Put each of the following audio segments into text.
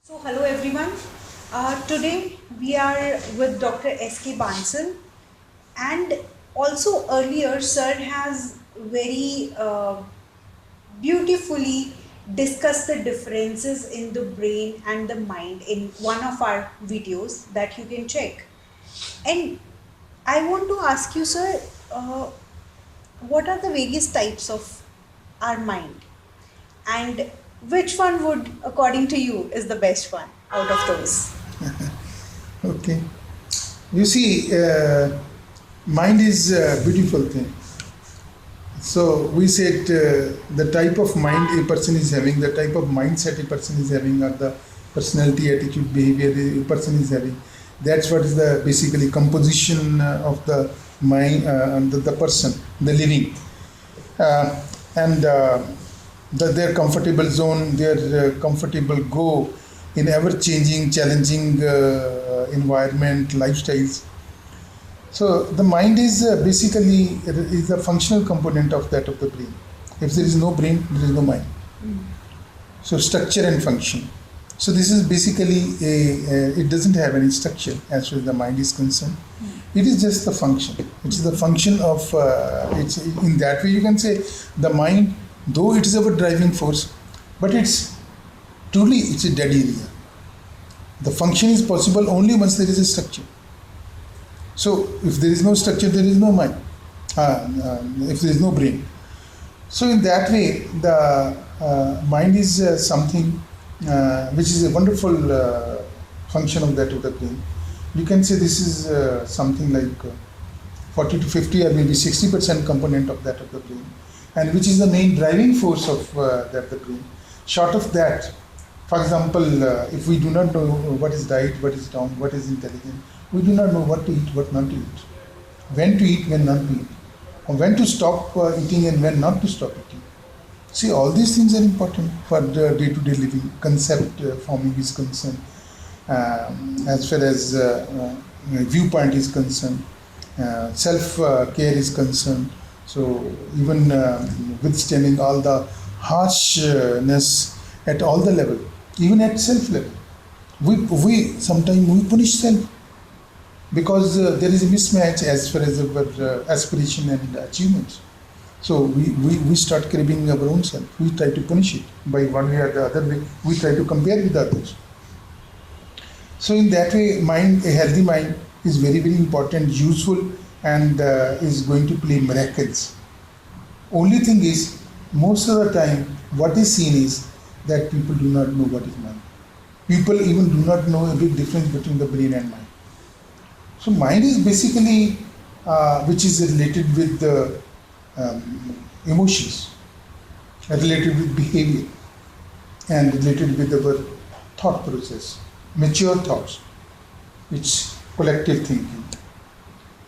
So, hello everyone. Today we are with Dr. S.K. Bansal, and also earlier, Sir has very beautifully discussed the differences in the brain and the mind in one of our videos that you can check. And I want to ask you, Sir, what are the various types of our mind? And which one would, according to you, is the best one out of those? Okay. You see, mind is a beautiful thing. So we said the type of mind a person is having, the type of mindset a person is having, or the personality, attitude, behavior a person is having. That's what is the basically composition of the mind, the person, the living, and their comfortable zone, their comfortable go in ever-changing, challenging environment, lifestyles. So the mind is basically is a functional component of that of the brain. If there is no brain, there is no mind. So structure and function. So this is basically it doesn't have any structure as far as the mind is concerned. It is just the function. It is the function of it's in that way you can say the mind, though it is our driving force, but it's a dead area. The function is possible only once there is a structure. So if there is no structure, there is no mind. If there is no brain. So in that way, the mind is something which is a wonderful function of that of the brain. You can say this is something like 40 to 50 or maybe 60% component of that of the brain, and which is the main driving force of that the brain. Short of that, for example, if we do not know what is right, what is wrong, what is intelligent, we do not know what to eat, what not to eat, when to eat, when not to eat, or when to stop eating and when not to stop eating. See, all these things are important for the day-to-day living. Concept forming is concerned, as far as viewpoint is concerned, self-care is concerned. So even withstanding all the harshness at all the level, even at self level, we sometimes we punish self because there is a mismatch as far as our aspiration and achievements. So we start cribbing our own self. We try to punish it by one way or the other way. We try to compare with others. So in that way, a healthy mind is very, very important, useful, and is going to play miracles. Only thing is, most of the time, what is seen is that people do not know what is mind. People even do not know a big difference between the brain and mind. So mind is basically which is related with the emotions, related with behavior, and related with our thought process, mature thoughts, which collective thinking.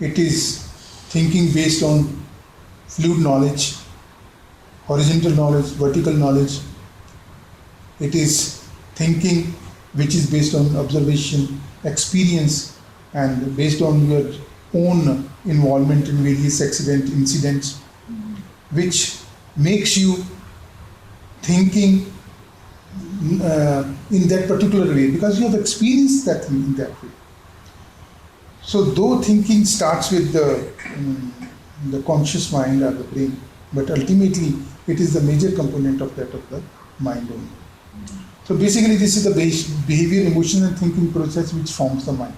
It is thinking based on fluid knowledge, horizontal knowledge, vertical knowledge. It is thinking which is based on observation, experience, and based on your own involvement in various incidents, which makes you thinking in that particular way because you have experienced that thing in that way. So though thinking starts with the conscious mind or the brain, but ultimately it is the major component of that of the mind only. So basically this is the behavior, emotion and thinking process which forms the mind.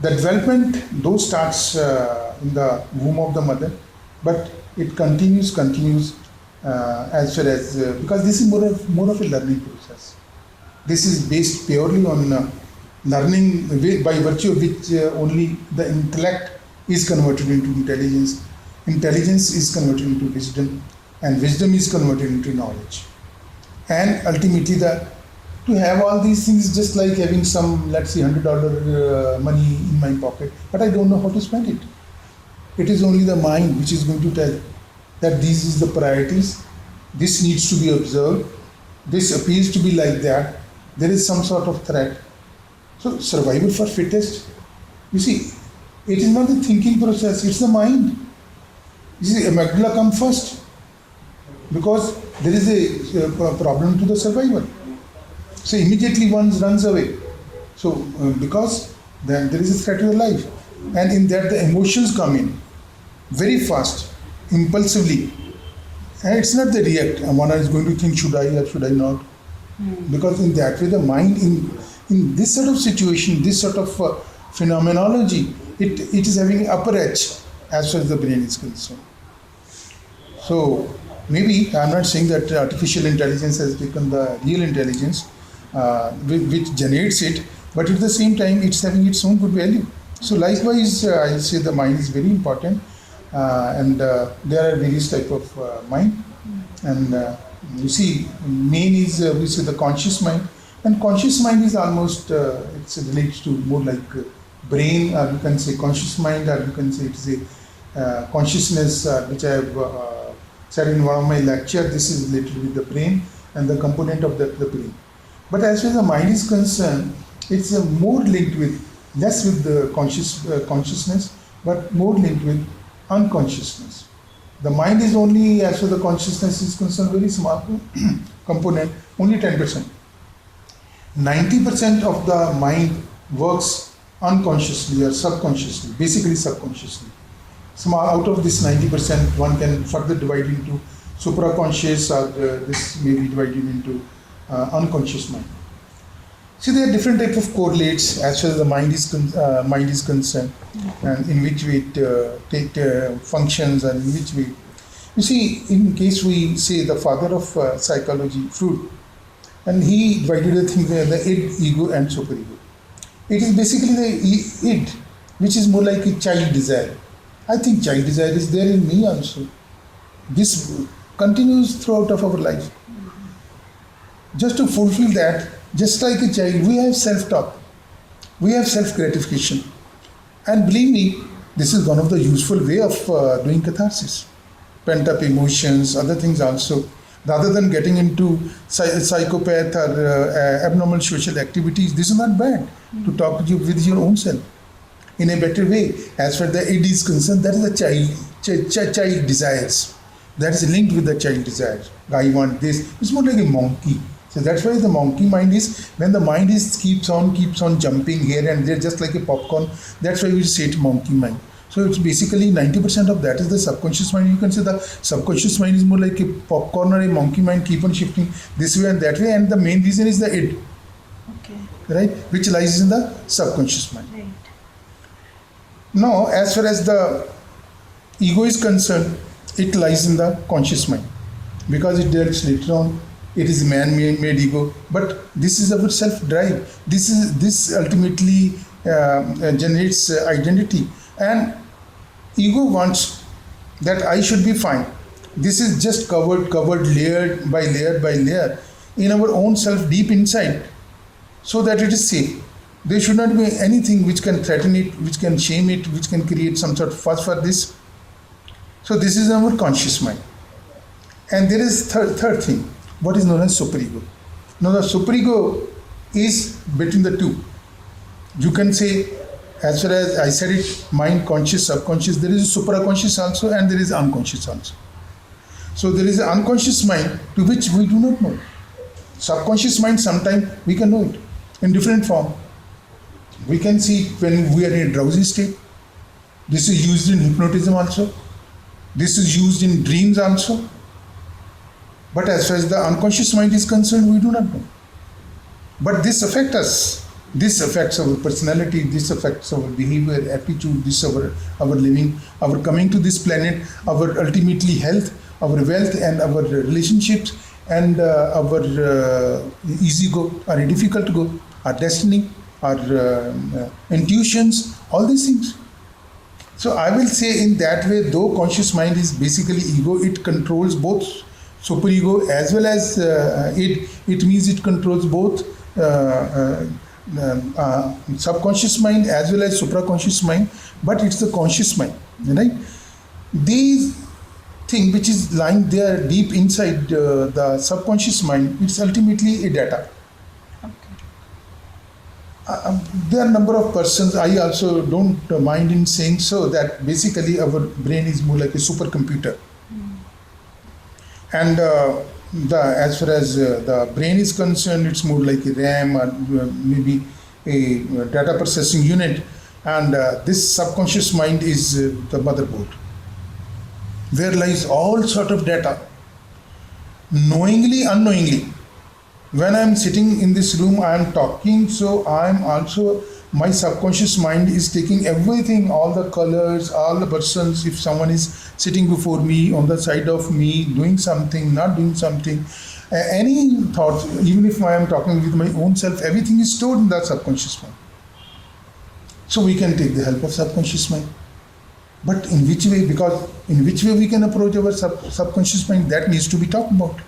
The development though starts in the womb of the mother, but it continues as far as because this is more of a learning process. This is based purely on learning by virtue of which only the intellect is converted into intelligence, intelligence is converted into wisdom, and wisdom is converted into knowledge. And ultimately to have all these things just like having some, let's say, $100 money in my pocket, but I don't know how to spend it. It is only the mind which is going to tell that these is the priorities, this needs to be observed, this appears to be like that, there is some sort of threat. So survival for fittest, you see, it is not the thinking process, it's the mind. You see, amygdala comes first because there is a problem to the survival. So immediately one runs away. So because then there is a threat to your life, and in that the emotions come in very fast, impulsively, and it's not the react. One is going to think, should I or should I not? Because in that way the mind in this sort of situation, this sort of phenomenology, it is having upper edge as far as the brain is concerned. So maybe I'm not saying that artificial intelligence has become the real intelligence which generates it, but at the same time it's having its own good value. So likewise, I'll say the mind is very important, and there are various type of mind, and you see, main is we say the conscious mind, and conscious mind is almost it's related to more like brain, or you can say conscious mind, or you can say it's a consciousness, which I have said in one of my lecture. This is related with the brain and the component of the brain. But as far as the mind is concerned, it's more linked with, less with the consciousness, but more linked with unconsciousness. The mind is only, as far as the consciousness is concerned, very small component, only 10%. 90% of the mind works unconsciously or subconsciously, basically subconsciously. So out of this 90%, one can further divide into supraconscious, or this may be divided into unconscious mind. See, there are different type of correlates as far as the mind is concerned, and in which way it functions, and in which way. You see, in case we say the father of psychology, Freud, and he divided the thing the id, ego, and superego. It is basically the id, which is more like a child desire. I think child desire is there in me also. This continues throughout of our life. Just to fulfill that, just like a child, we have self-talk, we have self-gratification, and believe me, this is one of the useful way of doing catharsis. Pent-up emotions, other things also. Rather than getting into psychopath or abnormal social activities, this is not bad to talk with your own self in a better way. As far as the id is concerned, that is a child desires. That is linked with the child desires. I want this. It's more like a monkey. So that's why the monkey mind is, when the mind is keeps on jumping here and there, just like a popcorn. That's why we say it monkey mind. So it's basically 90% of that is the subconscious mind. You can say the subconscious mind is more like a popcorn or a monkey mind, keep on shifting this way and that way, and the main reason is the id. Okay. Right? Which lies in the subconscious mind. Right. Now, as far as the ego is concerned, it lies in the conscious mind, because it develops later on. It is man-made ego, but this is our self-drive. This ultimately generates identity, and ego wants that I should be fine. This is just covered layered by layer in our own self deep inside, so that it is safe. There should not be anything which can threaten it, which can shame it, which can create some sort of fuss for this. So this is our conscious mind. And there is third thing, what is known as superego. Now the superego is between the two. You can say, as far as I said it, mind, conscious, subconscious, there is a supraconscious also, and there is unconscious also. So there is an unconscious mind to which we do not know. Subconscious mind, sometimes we can know it in different form. We can see it when we are in a drowsy state. This is used in hypnotism also. This is used in dreams also. But as far as the unconscious mind is concerned, we do not know. But this affects us. This affects our personality, this affects our behavior, attitude, this our living, our coming to this planet, our ultimately health, our wealth, and our relationships, and our easy go, our difficult go, our destiny, our intuitions, all these things. So I will say in that way, though conscious mind is basically ego, it controls both superego as well as it means it controls both subconscious mind as well as supraconscious mind, but it's the conscious mind, right? These thing which is lying there deep inside the subconscious mind, it's ultimately a data. There are a number of persons, I also don't mind in saying so, that basically our brain is more like a supercomputer. And as far as the brain is concerned, it's more like a RAM or maybe a data processing unit, and this subconscious mind is the motherboard, where lies all sort of data, knowingly, unknowingly. When I'm sitting in this room, I am talking, so I'm also, my subconscious mind is taking everything, all the colors, all the persons, if someone is sitting before me, on the side of me, doing something, not doing something, any thoughts, even if I am talking with my own self, everything is stored in that subconscious mind. So we can take the help of subconscious mind. But in which way? Because in which way we can approach our subconscious mind, that needs to be talked about.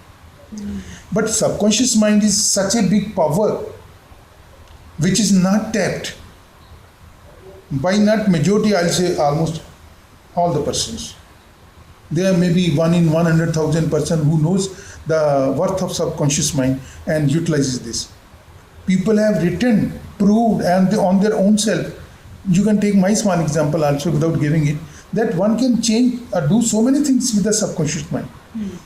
But subconscious mind is such a big power which is not tapped by not majority, I'll say almost all the persons. There may be 1 in 100,000 person who knows the worth of subconscious mind and utilizes this. People have written, proved, and on their own self. You can take my small example also without giving it, that one can change or do so many things with the subconscious mind.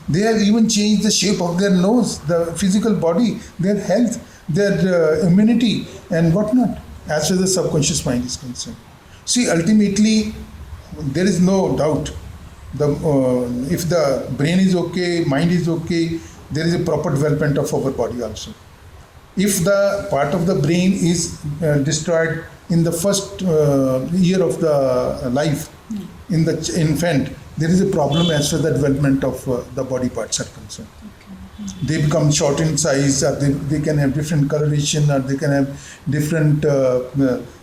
They have even changed the shape of their nose, the physical body, their health, their immunity and whatnot, as far as the subconscious mind is concerned. See, ultimately, there is no doubt. If the brain is okay, mind is okay, there is a proper development of our body also. If the part of the brain is destroyed in the first year of the life, in the infant, there is a problem as far as the development of the body parts are concerned. They become short in size, or they can have different coloration, or they can have different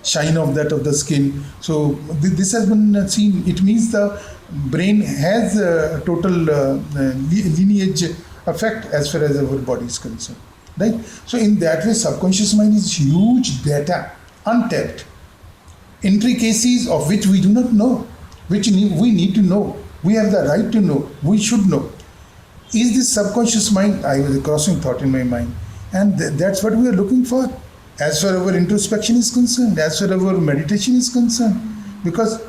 shine of the skin. So this has been seen. It means the brain has a total lineage effect as far as our body is concerned, right? So in that way, subconscious mind is huge data, untapped, intricacies of which we do not know, which we need to know. We have the right to know. We should know. Is this subconscious mind? I was a crossing thought in my mind, and that's what we are looking for, as far as our introspection is concerned, as far as our meditation is concerned, because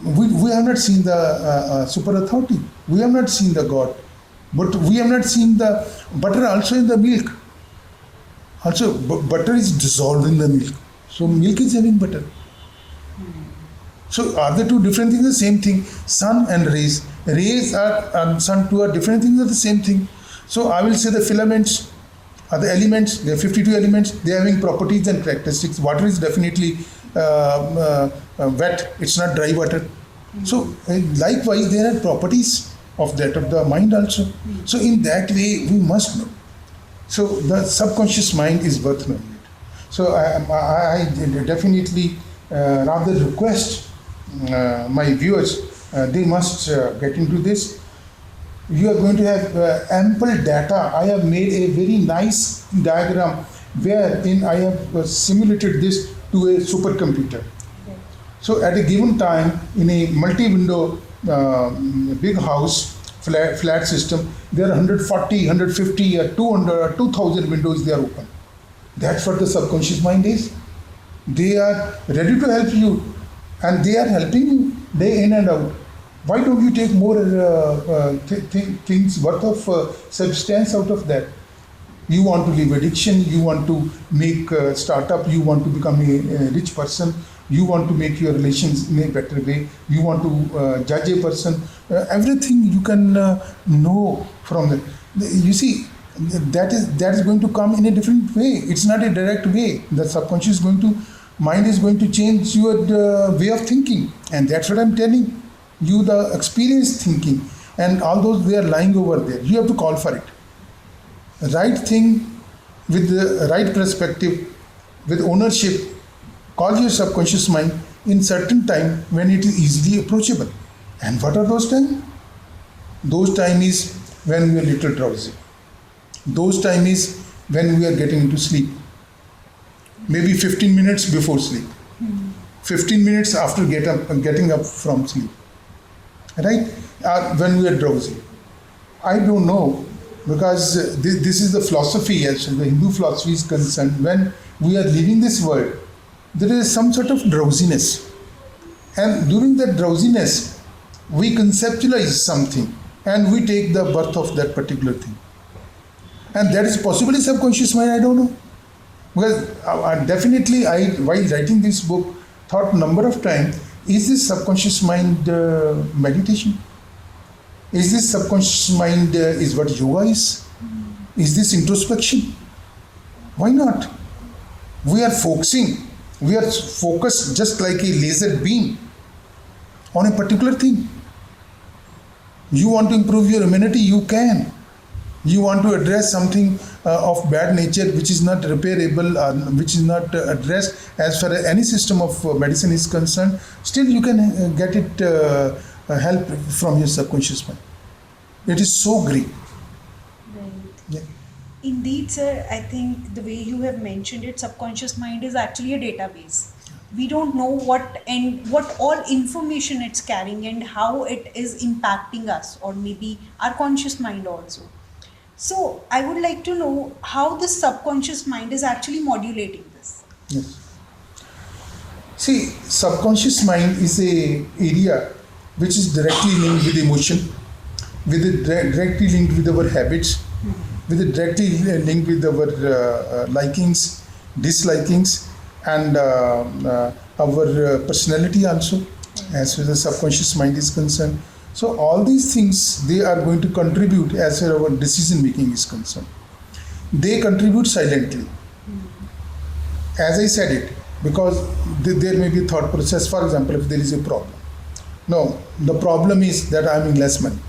we have not seen the super authority, we have not seen the God, but we have not seen the butter also in the milk. Also, butter is dissolved in the milk, so milk is having butter. So are the two different things the same thing? Sun and rays. Rays and sun, two are different things, are the same thing. So I will say the filaments are the elements. There are 52 elements. They are having properties and characteristics. Water is definitely wet. It's not dry water. So likewise, there are properties of that of the mind also. So in that way, we must know. So the subconscious mind is worth knowing it. So I definitely rather request my viewers, they must get into this. You are going to have ample data. I have made a very nice diagram wherein I have simulated this to a supercomputer. So at a given time, in a multi-window big house, flat system, there are 140, 150, 200, 2000 windows they are open. That's what the subconscious mind is. They are ready to help you, and they are helping you day in and out. Why don't you take more things worth of substance out of that? You want to leave addiction, you want to make a startup, you want to become a rich person, you want to make your relations in a better way, you want to judge a person. Everything you can know from that. You see, that is going to come in a different way. It's not a direct way. The subconscious mind is going to change your way of thinking, and that's what I'm telling you. The experienced thinking and all those, they are lying over there. You have to call for it. Right thing with the right perspective, with ownership. Call your subconscious mind in certain time when it is easily approachable. And what are those times? Those time is when we are little drowsy. Those time is when we are getting into sleep. Maybe 15 minutes before sleep. 15 minutes after getting up from sleep. Right? When we are drowsy. I don't know, because this is the philosophy, as the Hindu philosophy is concerned. When we are leaving this world, there is some sort of drowsiness. And during that drowsiness, we conceptualize something and we take the birth of that particular thing. And that is possibly subconscious mind, I don't know. Because definitely I, while writing this book, thought number of times, is this subconscious mind meditation? Is this subconscious mind is what yoga is? Is this introspection? Why not? We are focusing, we are focused just like a laser beam on a particular thing. You want to improve your immunity, you can. You want to address something of bad nature which is not repairable, which is not addressed as far as any system of medicine is concerned, still you can get it help from your subconscious mind. It is so great. Right. Yeah. Indeed, sir, I think the way you have mentioned it, subconscious mind is actually a database. We don't know what all information it's carrying and how it is impacting us, or maybe our conscious mind also. So I would like to know how the subconscious mind is actually modulating this. Yes. See, subconscious mind is a area which is directly linked with emotion, directly linked with our habits, with it directly linked with our likings, dislikings, and our personality also, as far as the subconscious mind is concerned. So all these things, they are going to contribute as far as our decision making is concerned. They contribute silently. As I said it, because there may be a thought process. For example, if there is a problem. No, the problem is that I am in less money.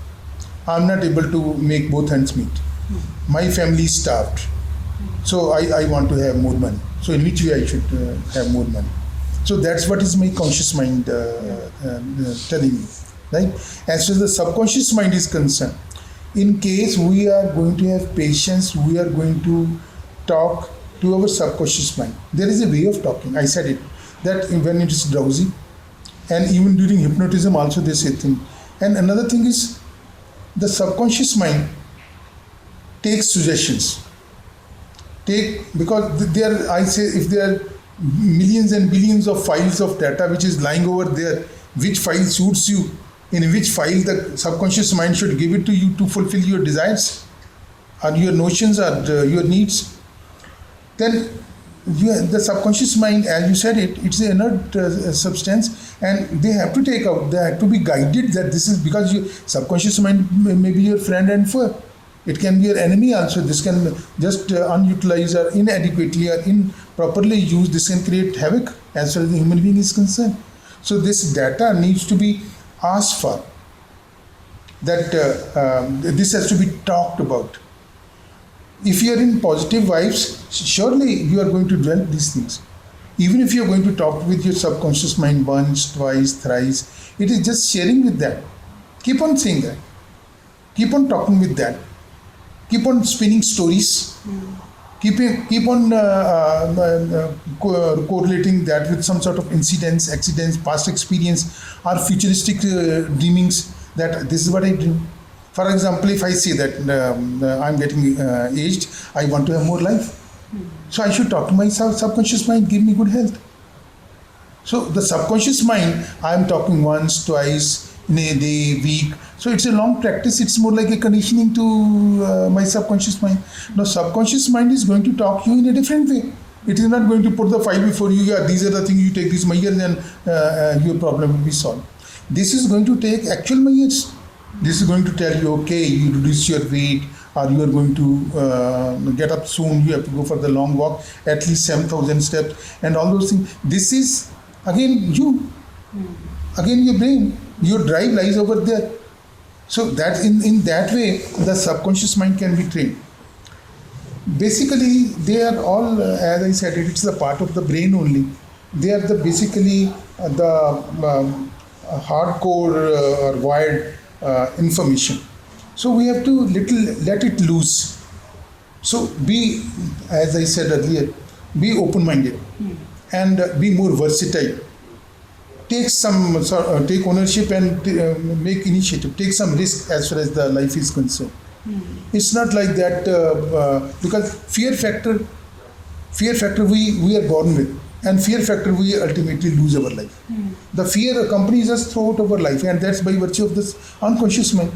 I am not able to make both ends meet. My family is starved. So I want to have more money. So in which way I should have more money? So that's what is my conscious mind telling me. Right? As far as the subconscious mind is concerned, in case we are going to have patience, we are going to talk to our subconscious mind. There is a way of talking. I said it, that when it is drowsy, and even during hypnotism also they say things. And another thing is, the subconscious mind takes suggestions. Because there, I say, if there are millions and billions of files of data which is lying over there, which file suits you, in which file the subconscious mind should give it to you to fulfill your desires or your notions or your needs, then the subconscious mind, as you said it, it's an inert substance, and they have to take out, they have to be guided that this is, because your subconscious mind may be your friend and foe. It can be your enemy also. This can just unutilized or inadequately or improperly used, this can create havoc as far as the human being is concerned. So this data needs to be asked for, that this has to be talked about. If you are in positive vibes, surely you are going to develop these things. Even if you are going to talk with your subconscious mind once, twice, thrice, it is just sharing with that. Keep on saying that. Keep on talking with that. Keep on spinning stories. Keep on correlating that with some sort of incidents, accidents, past experience, or futuristic dreamings, that this is what I dream. For example, if I say that I'm getting aged, I want to have more life. So I should talk to my subconscious mind, give me good health. So the subconscious mind, I am talking once, twice, in a day, week. So it's a long practice. It's more like a conditioning to my subconscious mind. Now, subconscious mind is going to talk to you in a different way. It is not going to put the file before you. Yeah, these are the things, you take this measure, then your problem will be solved. This is going to take actual measures. This is going to tell you, okay, you reduce your weight, or you are going to get up soon. You have to go for the long walk, at least 7,000 steps, and all those things. This is again you, again your brain. Your drive lies over there. So that in that way, the subconscious mind can be trained. Basically, they are all, as I said, it's a part of the brain only. They are basically the hardcore or wired information. So we have to let it loose. So be, as I said earlier, be open-minded and be more versatile. Take ownership and make initiative. Take some risk as far as the life is concerned. It's not like that because fear factor we are born with, and fear factor we ultimately lose our life. The fear accompanies us throughout our life, and that's by virtue of this unconscious mind.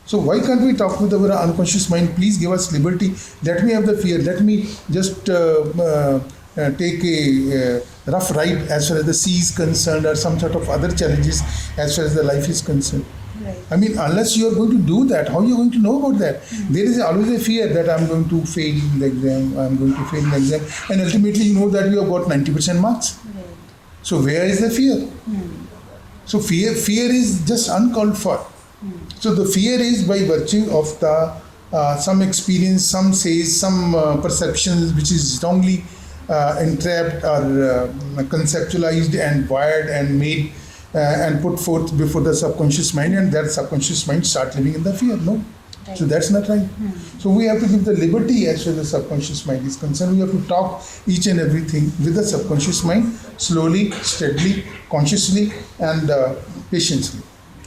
So why can't we talk with our unconscious mind? Please give us liberty. Let me have the fear. Let me just take a rough ride as far as the sea is concerned, or some sort of other challenges as far as the life is concerned. Right. I mean, unless you are going to do that, how are you going to know about that? There is always a fear that I'm going to fail in the exam, I'm going to fail in the exam, and ultimately you know that you have got 90% marks. Right. So where is the fear? So fear is just uncalled for. So the fear is by virtue of the some experience, some says, some perceptions which is wrongly entrapped or conceptualized and wired and made and put forth before the subconscious mind, and that subconscious mind start living in the fear. No. Right. So that's not right. So we have to give the liberty as far as the subconscious mind is concerned. We have to talk each and everything with the subconscious mind slowly, steadily, consciously, and patiently.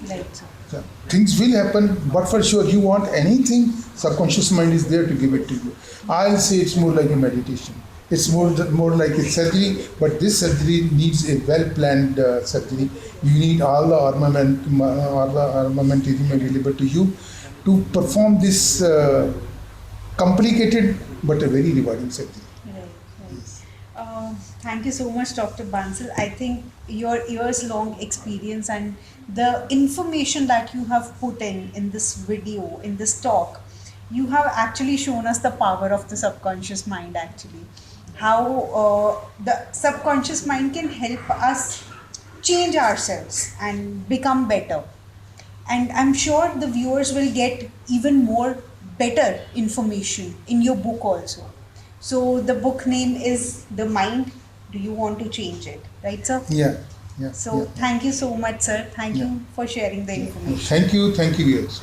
Right, sir. So things will happen, but for sure, you want anything, subconscious mind is there to give it to you. I'll say it's more like a meditation. It's more like a surgery, but this surgery needs a well-planned surgery. You need all the armamentarium available to you to perform this complicated but a very rewarding surgery. Right, right. Thank you so much, Dr. Bansal. I think your years-long experience and the information that you have put in this video, in this talk, you have actually shown us the power of the subconscious mind, actually. How the subconscious mind can help us change ourselves and become better. And I'm sure the viewers will get even more better information in your book also. So the book name is The Mind. Do you want to change it? Right, sir? Yeah, yeah. So yeah. thank you so much, sir. Thank Yeah. you for sharing the information. Thank you, viewers.